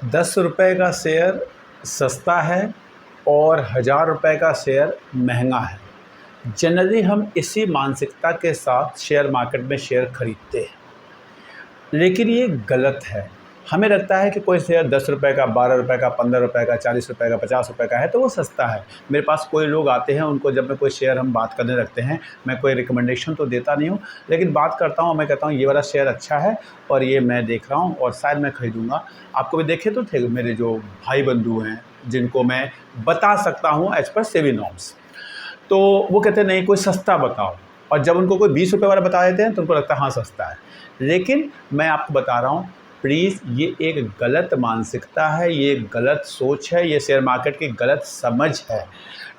10 रुपये का शेयर सस्ता है और 1000 रुपये का शेयर महंगा है। जनरली हम इसी मानसिकता के साथ शेयर मार्केट में शेयर खरीदते हैं, लेकिन ये गलत है। हमें लगता है कि कोई शेयर 10 रुपये का, 12 रुपये का, 15 रुपये का, 40 रुपये का, 50 रुपये का है तो वो सस्ता है। मेरे पास कोई लोग आते हैं, उनको जब मैं कोई शेयर हम बात करने लगते हैं, मैं कोई रिकमेंडेशन तो देता नहीं हूँ, लेकिन बात करता हूँ। मैं कहता हूँ ये वाला शेयर अच्छा है और ये मैं देख रहा हूँ और शायद मैं ख़रीदूँगा। आपको भी देखे तो थे मेरे जो भाई बंधु हैं, जिनको मैं बता सकता हूँ एज पर सेबी नॉर्म्स, तो वो कहते हैं नहीं कोई सस्ता बताओ, और जब उनको कोई 20 रुपये वाला बता देते हैं तो उनको लगता है हाँ सस्ता है। लेकिन मैं आपको बता रहा हूँ, प्लीज़ ये एक गलत मानसिकता है, ये एक गलत सोच है, ये शेयर मार्केट की गलत समझ है।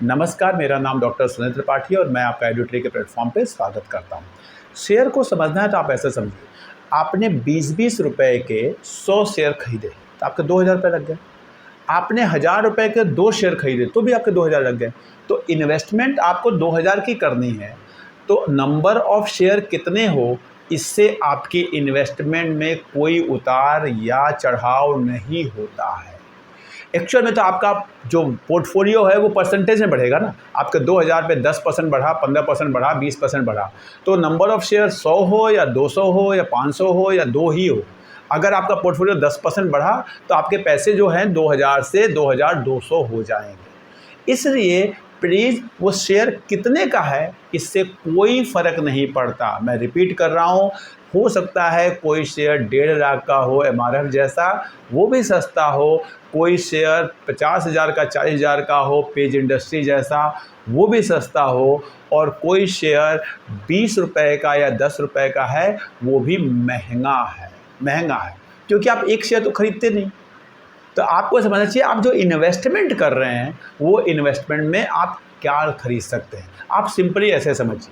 नमस्कार, मेरा नाम डॉक्टर सुनील त्रिपाठी और मैं आपका एडुट्री के प्लेटफॉर्म पे स्वागत करता हूँ। शेयर को समझना है तो आप ऐसे समझिए, आपने 20-20 रुपये के 100 शेयर खरीदे तो आपके 2000 रुपये लग गए। आपने 1000 रुपये के 2 शेयर खरीदे तो भी आपके 2000 लग गए। तो इन्वेस्टमेंट आपको 2000 की करनी है, तो नंबर ऑफ़ शेयर कितने हो, इससे आपकी इन्वेस्टमेंट में कोई उतार या चढ़ाव नहीं होता है। एक्चुअल में तो आपका जो पोर्टफोलियो है वो परसेंटेज में बढ़ेगा ना। आपके 2000 पे 10% बढ़ा, 15% बढ़ा, 20% बढ़ा, तो नंबर ऑफ़ शेयर 100 हो या 200 हो या 500 हो या 2 ही हो, अगर आपका पोर्टफोलियो 10% बढ़ा तो आपके पैसे जो हैं 2000 से 2200 हो जाएंगे। इसलिए प्लीज़ वो शेयर कितने का है इससे कोई फ़र्क नहीं पड़ता। मैं रिपीट कर रहा हूँ, हो सकता है कोई शेयर 1.5 लाख का हो, MRF जैसा, वो भी सस्ता हो। कोई शेयर 50,000 का, 40,000 का हो, पेज इंडस्ट्री जैसा, वो भी सस्ता हो। और कोई शेयर 20 रुपये का या 10 रुपये का है, वो भी महंगा है क्योंकि आप एक शेयर तो खरीदते नहीं। तो आपको समझना चाहिए, आप जो इन्वेस्टमेंट कर रहे हैं वो इन्वेस्टमेंट में आप क्या खरीद सकते हैं। आप सिंपली ऐसे समझिए,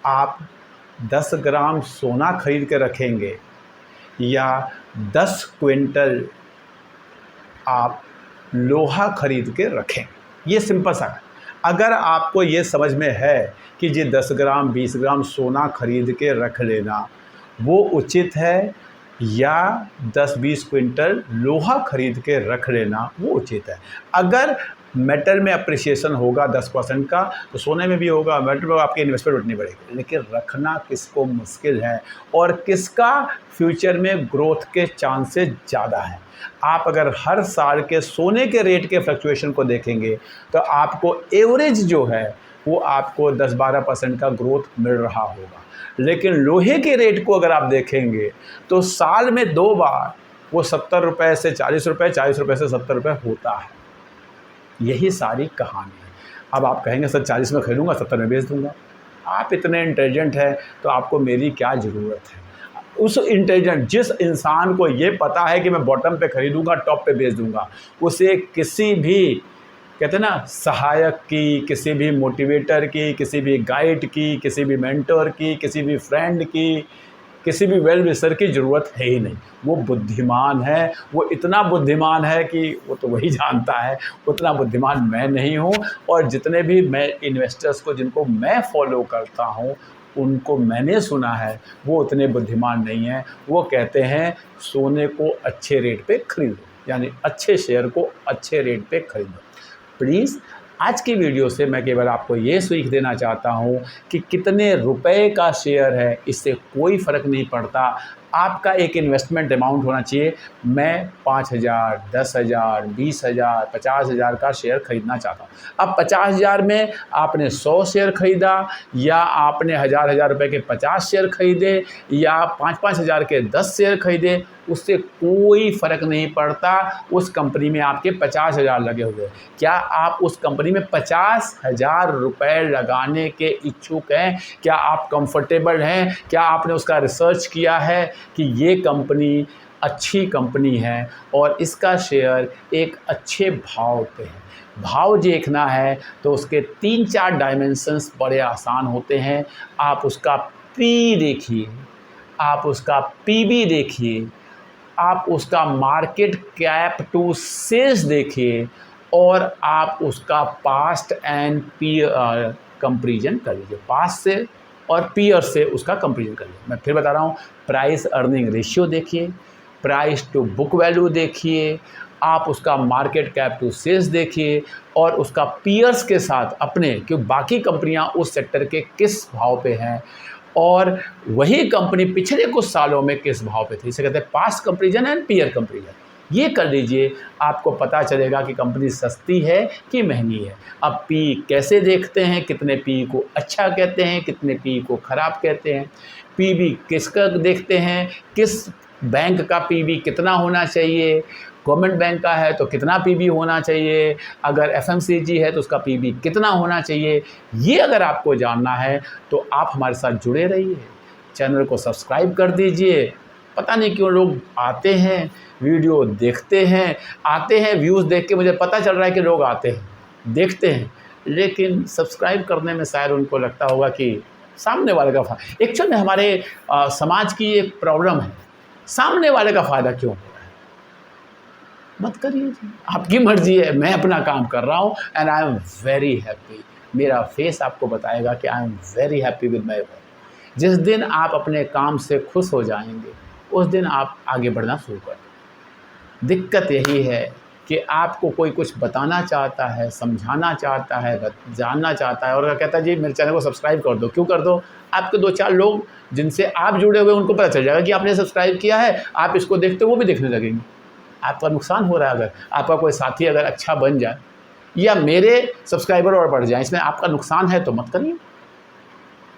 आप 10 ग्राम सोना खरीद के रखेंगे या 10 क्विंटल आप लोहा खरीद के रखें, ये सिंपल सा है। अगर आपको ये समझ में है कि जी 10 ग्राम 20 ग्राम सोना खरीद के रख लेना वो उचित है, या 10-20 क्विंटल लोहा खरीद के रख लेना वो उचित है। अगर मेटल में अप्रिसिएशन होगा 10% का तो सोने में भी होगा, मेटल में आपकी इन्वेस्टमेंट उतनी बढ़ेगी। लेकिन रखना किसको मुश्किल है और किसका फ्यूचर में ग्रोथ के चांसेस ज़्यादा हैं। आप अगर हर साल के सोने के रेट के फ्लक्चुएशन को देखेंगे तो आपको एवरेज जो है वो आपको 10-12% का ग्रोथ मिल रहा होगा। लेकिन लोहे के रेट को अगर आप देखेंगे तो साल में 2 बार वो 70 रुपये से 40 रुपये, 40 रुपये से 70 रुपये होता है। यही सारी कहानी है। अब आप कहेंगे सर 40 में खरीदूँगा, 70 में बेच दूँगा। आप इतने इंटेलिजेंट हैं तो आपको मेरी क्या ज़रूरत है। उस इंटेलिजेंट जिस इंसान को ये पता है कि मैं बॉटम पे खरीदूँगा, टॉप पे बेच दूँगा, उसे किसी भी, कहते हैं ना, सहायक की, किसी भी मोटिवेटर की, किसी भी गाइड की, किसी भी मेंटर की, किसी भी फ्रेंड की, किसी भी वेल विशर की ज़रूरत है ही नहीं। वो बुद्धिमान है, वो इतना बुद्धिमान है कि वो तो वही जानता है, उतना बुद्धिमान मैं नहीं हूँ। और जितने भी मैं इन्वेस्टर्स को जिनको मैं फॉलो करता हूँ उनको मैंने सुना है वो उतने बुद्धिमान नहीं हैं। वो कहते हैं सोने को अच्छे रेट पे खरीदो, यानी अच्छे शेयर को अच्छे रेट पे खरीदो। प्लीज़ आज की वीडियो से मैं केवल आपको ये सीख देना चाहता हूँ कि कितने रुपए का शेयर है इससे कोई फ़र्क नहीं पड़ता। आपका एक इन्वेस्टमेंट अमाउंट होना चाहिए। मैं 5,000, 10,000, 20,000, 50,000 का शेयर खरीदना चाहता हूँ। अब 50,000 में आपने 100 शेयर खरीदा, या आपने 1000 रुपये के 50 शेयर खरीदे, या 5-5 हज़ार के 10 शेयर खरीदे, उससे कोई फ़र्क नहीं पड़ता। उस कंपनी में आपके 50,000 लगे हुए। क्या आप उस कंपनी में 50,000 रुपये लगाने के इच्छुक हैं? क्या आप कंफर्टेबल हैं? क्या आपने उसका रिसर्च किया है कि ये कंपनी अच्छी कंपनी है और इसका शेयर एक अच्छे भाव पे है? भाव देखना है तो उसके 3-4 डायमेंशंस बड़े आसान होते हैं। आप उसका पी देखिए, आप उसका पीबी देखिए, आप उसका मार्केट कैप टू सेल्स देखिए, और आप उसका पास्ट एंड पीयर कंपैरिजन कर लीजिए। पास्ट से और पीयर से उसका कंपैरिजन कर लीजिए। मैं फिर बता रहा हूँ, प्राइस अर्निंग रेशियो देखिए, प्राइस टू बुक वैल्यू देखिए, आप उसका मार्केट कैप टू सेल्स देखिए और उसका पीयर्स के साथ अपने कि बाकी कंपनियां उस सेक्टर के किस भाव पे हैं और वही कंपनी पिछले कुछ सालों में किस भाव पे थी। इसे कहते हैं past comparison and peer comparison. ये कर लीजिए, आपको पता चलेगा कि कंपनी सस्ती है कि महंगी है। अब पी कैसे देखते हैं, कितने पी को अच्छा कहते हैं, कितने पी को ख़राब कहते हैं, पीबी किसका देखते हैं, किस बैंक का पीबी कितना होना चाहिए, गवर्नमेंट बैंक का है तो कितना पीबी होना चाहिए, अगर एफएमसीजी है तो उसका पीबी कितना होना चाहिए। ये अगर आपको जानना है तो आप हमारे साथ जुड़े रहिए, चैनल को सब्सक्राइब कर दीजिए। पता नहीं क्यों लोग आते हैं, वीडियो देखते हैं, आते हैं, व्यूज़ देख के मुझे पता चल रहा है कि लोग आते हैं, देखते हैं, लेकिन सब्सक्राइब करने में शायद उनको लगता होगा कि सामने वाले का फ़ायदा। एक्चुअल में हमारे समाज की एक प्रॉब्लम है, सामने वाले का फ़ायदा क्यों हो रहा है। मत करिए जी, आपकी मर्ज़ी है। मैं अपना काम कर रहा हूँ and I am very happy. मेरा फेस आपको बताएगा कि I am very happy with my work. जिस दिन आप अपने काम से खुश हो जाएंगे उस दिन आप आगे बढ़ना शुरू कर दें। दिक्कत यही है कि आपको कोई कुछ बताना चाहता है, समझाना चाहता है, जानना चाहता है और कहता है जी मेरे चैनल को सब्सक्राइब कर दो। क्यों कर दो? आपके 2-4 लोग जिनसे आप जुड़े हुए उनको पता चल जाएगा कि आपने सब्सक्राइब किया है, आप इसको देखते हो वो भी देखने लगेंगे। आपका नुकसान हो रहा है। अगर आपका कोई साथी अगर अच्छा बन जाए या मेरे सब्सक्राइबर और बढ़ जाए, इसमें आपका नुकसान है तो मत करिए।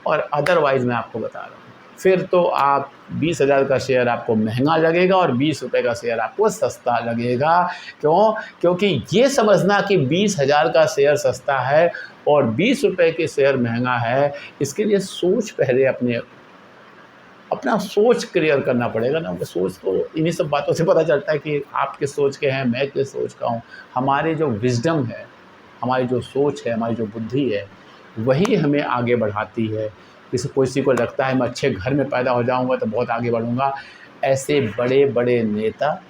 और अदरवाइज़ मैं आपको बता रहा हूँ, फिर तो आप 20,000 का शेयर आपको महंगा लगेगा और 20 रुपये का शेयर आपको सस्ता लगेगा। क्यों? क्योंकि ये समझना कि 20,000 का शेयर सस्ता है और 20 रुपये के शेयर महंगा है, इसके लिए सोच पहले अपना सोच क्लियर करना पड़ेगा ना। सोच तो इन्हीं सब बातों से पता चलता है कि आप किस सोच के हैं, मैं किस सोच का हूँ। हमारी जो विजडम है, हमारी जो सोच है, हमारी जो बुद्धि है, वही हमें आगे बढ़ाती है। किसी को लगता है मैं अच्छे घर में पैदा हो जाऊंगा तो बहुत आगे बढ़ूंगा। ऐसे बड़े बड़े नेता,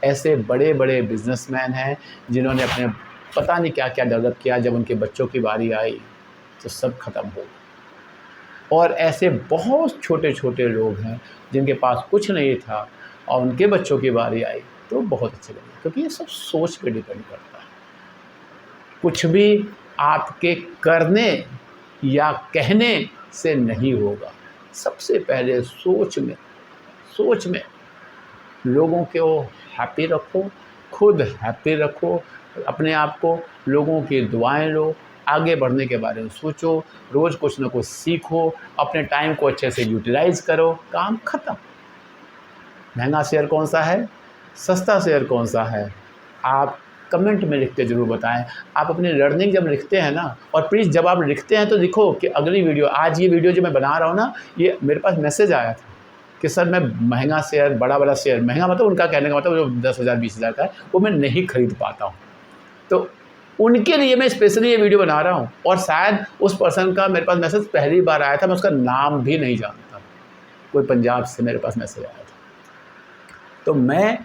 ऐसे बड़े बड़े बिजनेसमैन हैं जिन्होंने अपने पता नहीं क्या क्या डेवलप किया, जब उनके बच्चों की बारी आई तो सब खत्म हो गया। और ऐसे बहुत छोटे छोटे लोग हैं जिनके पास कुछ नहीं था और उनके बच्चों की बारी आई तो बहुत अच्छे लगे। क्योंकि ये सब सोच पे डिपेंड करता है। कुछ भी आपके करने या कहने से नहीं होगा। सबसे पहले सोच में लोगों को हैप्पी रखो, खुद हैप्पी रखो, अपने आप को, लोगों की दुआएं लो, आगे बढ़ने के बारे में सोचो, रोज़ कुछ ना कुछ सीखो, अपने टाइम को अच्छे से यूटिलाइज़ करो, काम ख़त्म। महंगा शेयर कौन सा है, सस्ता शेयर कौन सा है, आप कमेंट में लिख के ज़रूर बताएं। आप अपनी लर्निंग जब लिखते हैं ना, और प्लीज़ जब आप लिखते हैं तो लिखो कि अगली वीडियो, आज ये वीडियो जो मैं बना रहा हूँ ना, ये मेरे पास मैसेज आया था कि सर मैं महंगा शेयर, बड़ा शेयर, महंगा मतलब उनका कहने का मतलब जो 10,000 20,000 का है वो मैं नहीं खरीद पाता हूँ। तो उनके लिए मैं स्पेशली ये वीडियो बना रहा हूँ। और शायद उस पर्सन का मेरे पास मैसेज पहली बार आया था, मैं उसका नाम भी नहीं जानता। कोई पंजाब से मेरे पास मैसेज आया था। तो मैं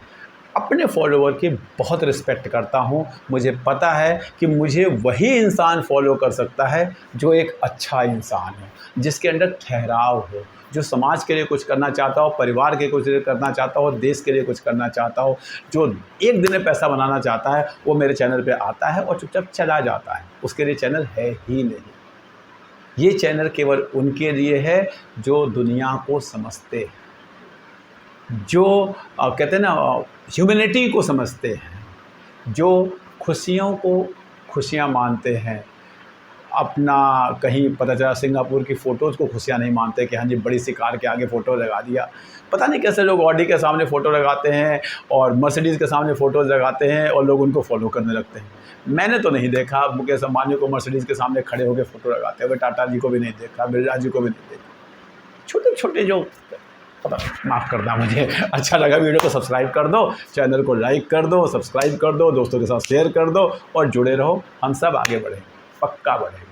अपने फॉलोवर की बहुत रिस्पेक्ट करता हूँ। मुझे पता है कि मुझे वही इंसान फॉलो कर सकता है जो एक अच्छा इंसान है, जिसके अंदर ठहराव हो, जो समाज के लिए कुछ करना चाहता हो, परिवार के कुछ करना चाहता हो, देश के लिए कुछ करना चाहता हो, जो एक दिन में पैसा बनाना चाहता है, वो मेरे चैनल पे आता है और चुपचाप चला जाता है। उसके लिए चैनल है ही नहीं। ये चैनल केवल उनके लिए है जो दुनिया को समझते हैं, जो कहते हैं ना ह्यूमैनिटी को समझते हैं, जो खुशियों को खुशियाँ मानते हैं। अपना कहीं पता चला सिंगापुर की फ़ोटोज़ को खुशियाँ नहीं मानते कि हाँ जी बड़ी सी कार के आगे फ़ोटो लगा दिया। पता नहीं कैसे लोग ऑडी के सामने फ़ोटो लगाते हैं और मर्सिडीज़ के सामने फ़ोटोज़ लगाते हैं और लोग उनको फॉलो करने लगते हैं। मैंने तो नहीं देखा मुकेश अंबानी को मर्सिडीज़ के सामने खड़े होकर फ़ोटो लगाते हुए, टाटा जी को भी नहीं देखा, बिरला जी को भी नहीं देखा। छोटे छोटे जो पता, माफ़ करना मुझे। अच्छा लगा वीडियो को सब्सक्राइब कर दो, चैनल को लाइक कर दो, सब्सक्राइब कर दो, दोस्तों के साथ शेयर कर दो और जुड़े रहो। हम सब आगे बढ़ें, पक्का बढ़ें।